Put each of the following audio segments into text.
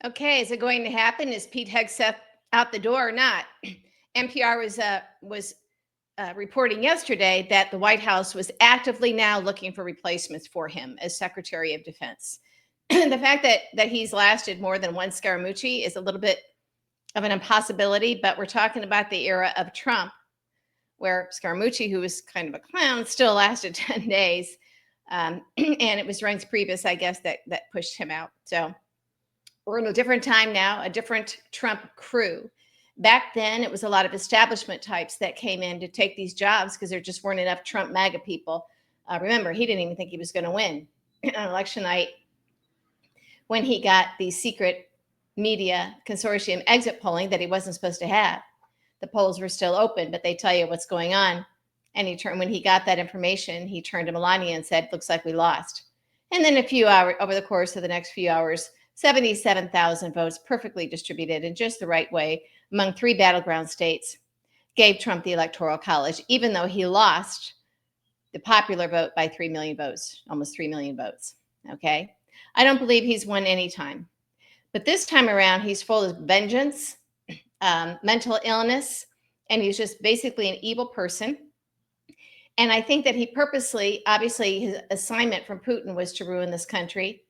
Okay, is it going to happen? Is Pete Hegseth out the door or not? NPR was reporting yesterday that the White House was actively now looking for replacements for him as Secretary of Defense. The fact that he's lasted more than one Scaramucci is a little bit of an impossibility, but we're talking about the era of Trump, where Scaramucci, who was kind of a clown, still lasted 10 days. And it was Reince Priebus, I guess, that pushed him out. So we're in a different time now, a different Trump crew. Back then, it was a lot of establishment types that came in to take these jobs because there just weren't enough Trump MAGA people. Remember, he didn't even think he was going to win on election night when he got the secret media consortium exit polling that he wasn't supposed to have. The polls were still open, but they tell you what's going on. And when he got that information, he turned to Melania and said, "Looks like we lost." And then a few hours, over the course of the next few hours, 77,000 votes, perfectly distributed in just the right way among 3 battleground states, gave Trump the Electoral College, even though he lost the popular vote by 3 million votes, almost 3 million votes. Okay. I don't believe he's won any time. But this time around, he's full of vengeance, mental illness, and he's just basically an evil person. And I think that he purposely, obviously, his assignment from Putin was to ruin this country.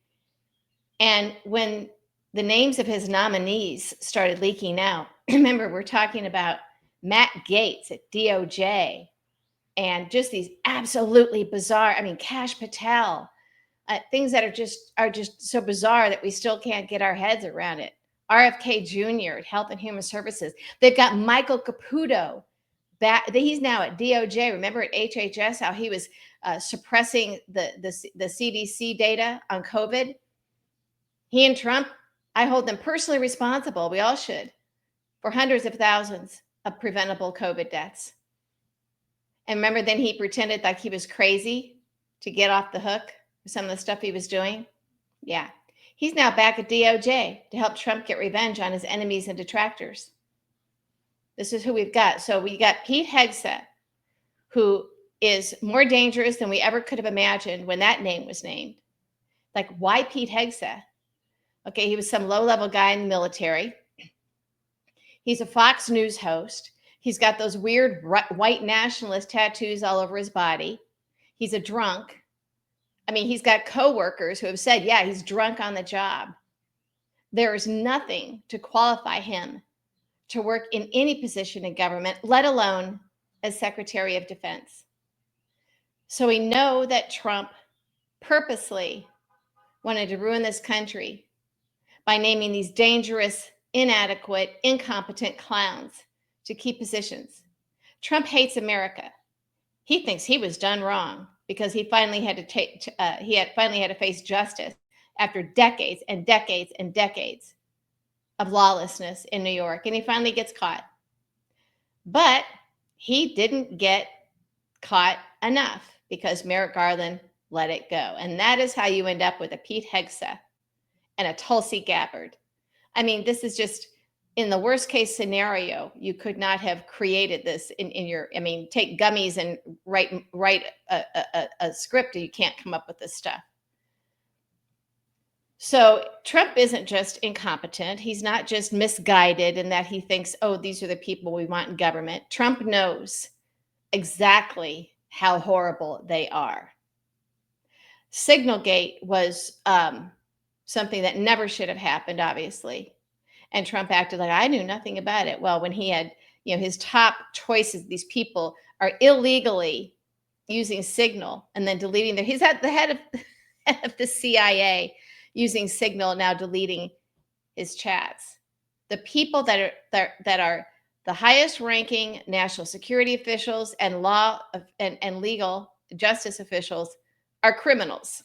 And when the names of his nominees started leaking out, remember, we're talking about Matt Gaetz at DOJ and just these absolutely bizarre, Kash Patel, things that are just so bizarre that we still can't get our heads around it. RFK Jr. at Health and Human Services. They've got Michael Caputo back. He's now at DOJ. Remember at HHS how he was suppressing the CDC data on COVID? He and Trump, I hold them personally responsible. We all should, for hundreds of thousands of preventable COVID deaths. And remember, then he pretended like he was crazy to get off the hook for some of the stuff he was doing. Yeah. He's now back at DOJ to help Trump get revenge on his enemies and detractors. This is who we've got. So we got Pete Hegseth, who is more dangerous than we ever could have imagined when that name was named. Like, why Pete Hegseth? Okay, he was some low-level guy in the military. He's a Fox News host. He's got those weird white nationalist tattoos all over his body. He's a drunk. He's got coworkers who have said, yeah, he's drunk on the job. There is nothing to qualify him to work in any position in government, let alone as Secretary of Defense. So we know that Trump purposely wanted to ruin this country by naming these dangerous, inadequate, incompetent clowns to key positions. Trump hates America. He thinks he was done wrong because he finally had to face justice after decades and decades and decades of lawlessness in New York, and he finally gets caught. But he didn't get caught enough because Merrick Garland let it go. And that is how you end up with a Pete Hegseth and a Tulsi Gabbard. This is just, in the worst case scenario, you could not have created this in your, take gummies and write a script, and you can't come up with this stuff. So Trump isn't just incompetent. He's not just misguided in that he thinks, oh, these are the people we want in government. Trump knows exactly how horrible they are. Signalgate was something that never should have happened, obviously. And Trump acted like I knew nothing about it. Well, when he had, his top choices, these people are illegally using Signal and then deleting he's at the head of the CIA using Signal, now deleting his chats. The people that are the highest ranking national security officials and law and legal justice officials are criminals.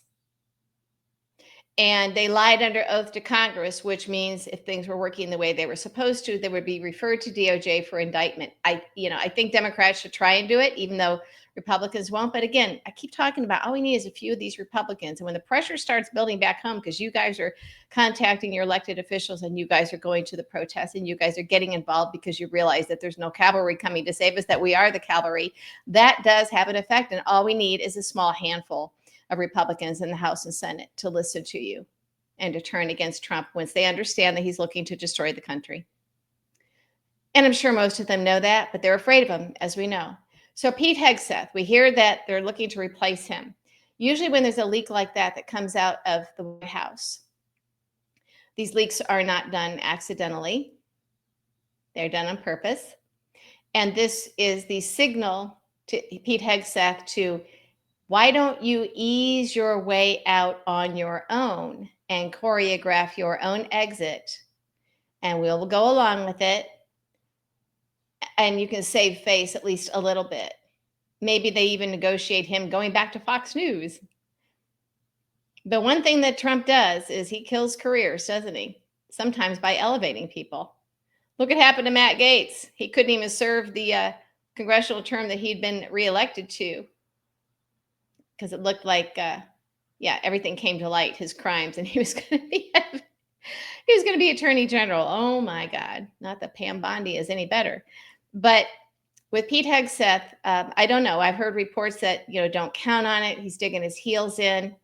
And they lied under oath to Congress, which means if things were working the way they were supposed to, they would be referred to DOJ for indictment. I think Democrats should try and do it, even though Republicans won't. But again, I keep talking about all we need is a few of these Republicans. And when the pressure starts building back home, because you guys are contacting your elected officials and you guys are going to the protests and you guys are getting involved because you realize that there's no cavalry coming to save us, that we are the cavalry, that does have an effect. And all we need is a small handful of Republicans in the House and Senate to listen to you. and to turn against Trump once they understand that he's looking to destroy the country. And I'm sure most of them know that, but they're afraid of him, as we know. So Pete Hegseth, we hear that they're looking to replace him. Usually when there's a leak like that comes out of the White House, these leaks are not done accidentally. They're done on purpose. And this is the signal to Pete Hegseth to, why don't you ease your way out on your own and choreograph your own exit, and we'll go along with it, and you can save face at least a little bit. Maybe they even negotiate him going back to Fox News. The one thing that Trump does is he kills careers, doesn't he? Sometimes by elevating people. Look what happened to Matt Gaetz. He couldn't even serve the congressional term that he'd been reelected to because it looked like, everything came to light, his crimes, and he was going to be Attorney General. Oh my God! Not that Pam Bondi is any better, but with Pete Hegseth, I don't know. I've heard reports that don't count on it. He's digging his heels in.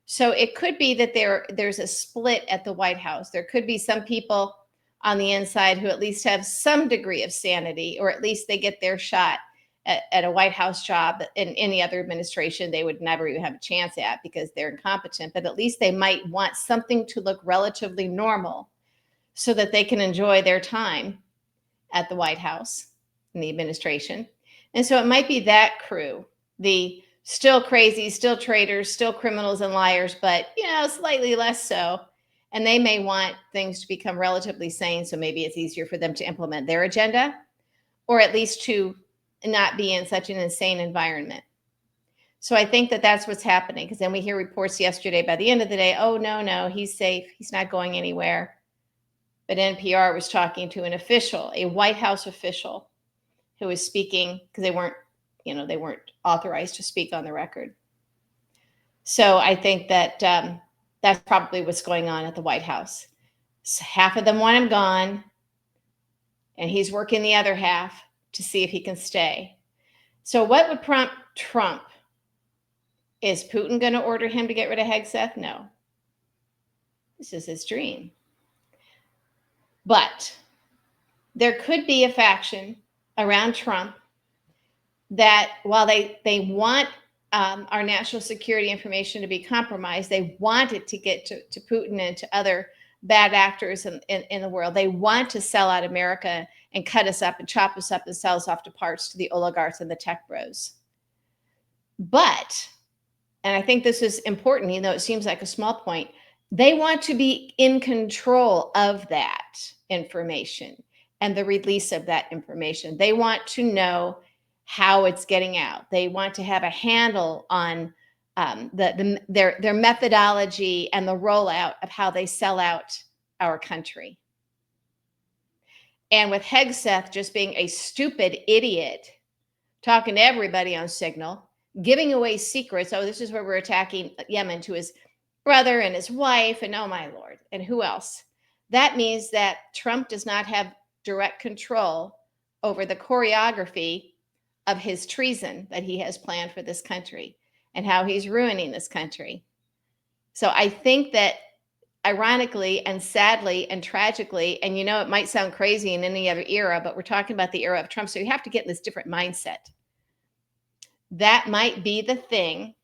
So it could be that there's a split at the White House. There could be some people on the inside who at least have some degree of sanity, or at least they get their shot at a White House job that in any other administration they would never even have a chance at because they're incompetent. But at least they might want something to look relatively normal so that they can enjoy their time at the White House in the administration. And so it might be that crew, the still crazy, still traitors, still criminals and liars, but slightly less so. And they may want things to become relatively sane, so maybe it's easier for them to implement their agenda, or at least to not be in such an insane environment. So I think that that's what's happening, because then we hear reports yesterday, by the end of the day, oh, no, he's safe. He's not going anywhere. But NPR was talking to an official, a White House official, who was speaking because they weren't authorized to speak on the record. So I think that that's probably what's going on at the White House. So half of them want him gone, and he's working the other half to see if he can stay. So what would prompt Trump? Is Putin going to order him to get rid of Hegseth? No. This is his dream. But there could be a faction around Trump that, while they want our national security information to be compromised, they want it to get to Putin and to other bad actors in the world. They want to sell out America and cut us up and chop us up and sell us off to parts to the oligarchs and the tech bros. But, and I think this is important, even though it seems like a small point, they want to be in control of that information and the release of that information. They want to know how it's getting out. They want to have a handle on their methodology and the rollout of how they sell out our country. And with Hegseth just being a stupid idiot, talking to everybody on Signal, giving away secrets. Oh, this is where we're attacking Yemen, to his brother and his wife, and oh my Lord, and who else? That means that Trump does not have direct control over the choreography of his treason that he has planned for this country and how he's ruining this country. So I think that, ironically and sadly and tragically, and it might sound crazy in any other era, but we're talking about the era of Trump, so you have to get in this different mindset. That might be the thing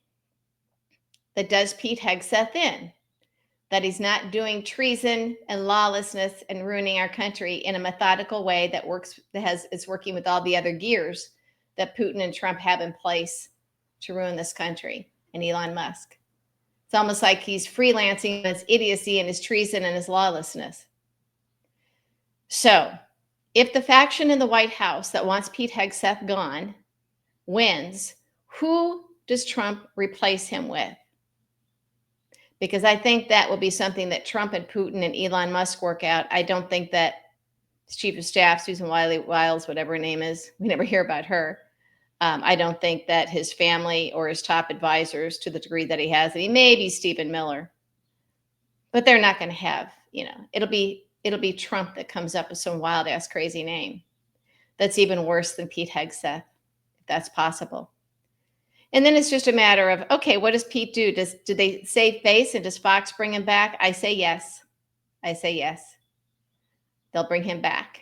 that does Pete Hegseth in, that he's not doing treason and lawlessness and ruining our country in a methodical way that is working with all the other gears that Putin and Trump have in place to ruin this country, and Elon Musk. It's almost like he's freelancing his idiocy and his treason and his lawlessness. So if the faction in the White House that wants Pete Hegseth gone wins, who does Trump replace him with? Because I think that will be something that Trump and Putin and Elon Musk work out. I don't think that his chief of staff, Susan Wiles, whatever her name is, we never hear about her. I don't think that his family or his top advisors, to the degree that he has, and he may be Stephen Miller, but they're not going to have, it'll be Trump that comes up with some wild ass crazy name that's even worse than Pete Hegseth, if that's possible. And then it's just a matter of, okay, what does Pete do? Do they save face, and does Fox bring him back? I say yes. I say yes. They'll bring him back.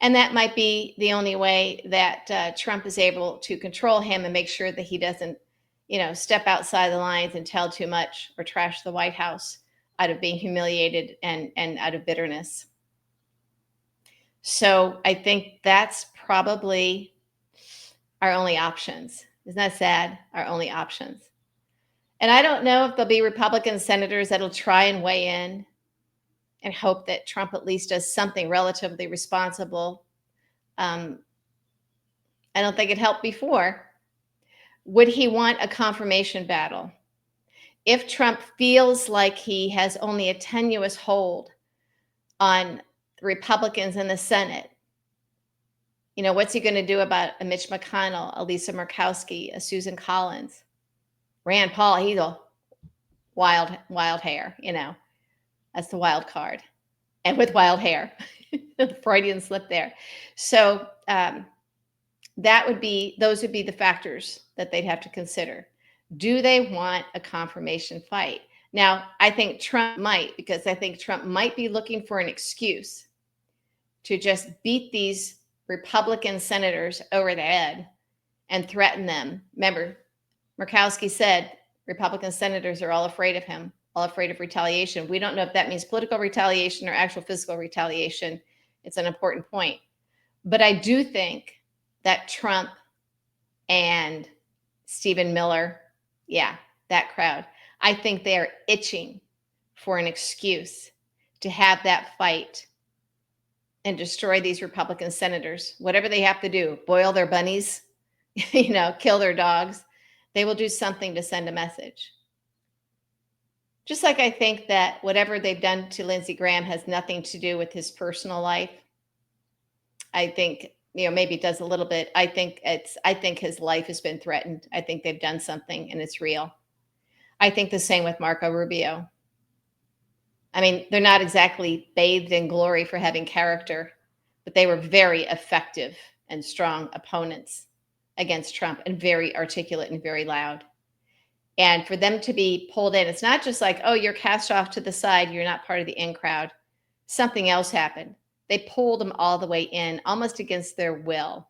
And that might be the only way that Trump is able to control him and make sure that he doesn't, step outside the lines and tell too much or trash the White House out of being humiliated and out of bitterness. So I think that's probably our only options. Isn't that sad? Our only options. And I don't know if there'll be Republican senators that'll try and weigh in and hope that Trump at least does something relatively responsible. I don't think it helped before. Would he want a confirmation battle? If Trump feels like he has only a tenuous hold on the Republicans in the Senate, what's he going to do about a Mitch McConnell, a Lisa Murkowski, a Susan Collins, Rand Paul? He's a wild hair, that's the wild card, and with wild hair. Freudian slip there. So those would be the factors that they'd have to consider. Do they want a confirmation fight? Now, I think Trump might, because I think Trump might be looking for an excuse to just beat these Republican senators over the head and threaten them. Remember, Murkowski said Republican senators are all afraid of him, all afraid of retaliation. We don't know if that means political retaliation or actual physical retaliation. It's an important point. But I do think that Trump and Stephen Miller, that crowd, I think they are itching for an excuse to have that fight and destroy these Republican senators. Whatever they have to do, boil their bunnies, kill their dogs. They will do something to send a message. Just like I think that whatever they've done to Lindsey Graham has nothing to do with his personal life. I think, maybe it does a little bit. I think his life has been threatened. I think they've done something and it's real. I think the same with Marco Rubio. I mean, they're not exactly bathed in glory for having character, but they were very effective and strong opponents against Trump, and very articulate and very loud. And for them to be pulled in, it's not just like, oh, you're cast off to the side, you're not part of the in crowd. Something else happened. They pulled them all the way in, almost against their will.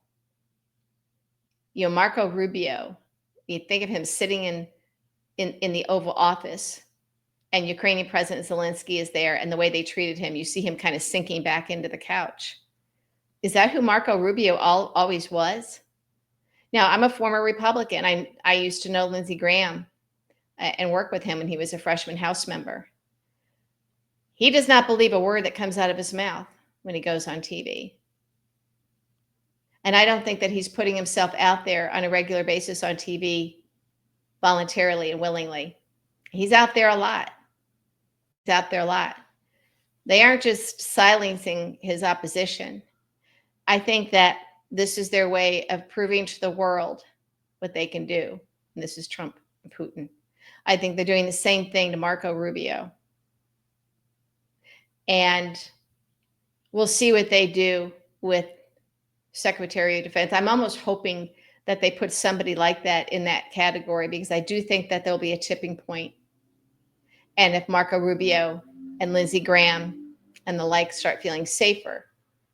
Marco Rubio, you think of him sitting in the Oval Office, and Ukrainian President Zelensky is there, and the way they treated him, you see him kind of sinking back into the couch. Is that who Marco Rubio always was? Now, I'm a former Republican. I used to know Lindsey Graham and work with him when he was a freshman House member. He does not believe a word that comes out of his mouth when he goes on TV. And I don't think that he's putting himself out there on a regular basis on TV voluntarily and willingly. He's out there a lot. He's out there a lot. They aren't just silencing his opposition. I think that this is their way of proving to the world what they can do. And this is Trump and Putin. I think they're doing the same thing to Marco Rubio. And we'll see what they do with Secretary of Defense. I'm almost hoping that they put somebody like that in that category, because I do think that there'll be a tipping point. And if Marco Rubio and Lindsey Graham and the like start feeling safer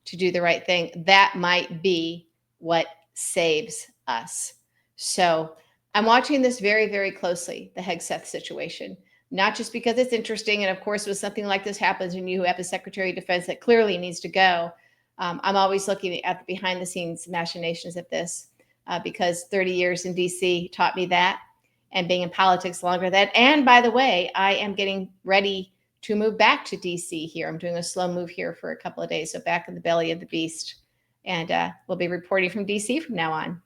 to do the right thing, that might be what saves us. So I'm watching this very, very closely, the Hegseth situation, not just because it's interesting. And of course, when something like this happens and you have a Secretary of Defense that clearly needs to go, I'm always looking at the behind the scenes machinations of this, because 30 years in DC taught me that, and being in politics longer than that. And by the way, I am getting ready to move back to DC here. I'm doing a slow move here for a couple of days. So back in the belly of the beast. And we'll be reporting from DC from now on.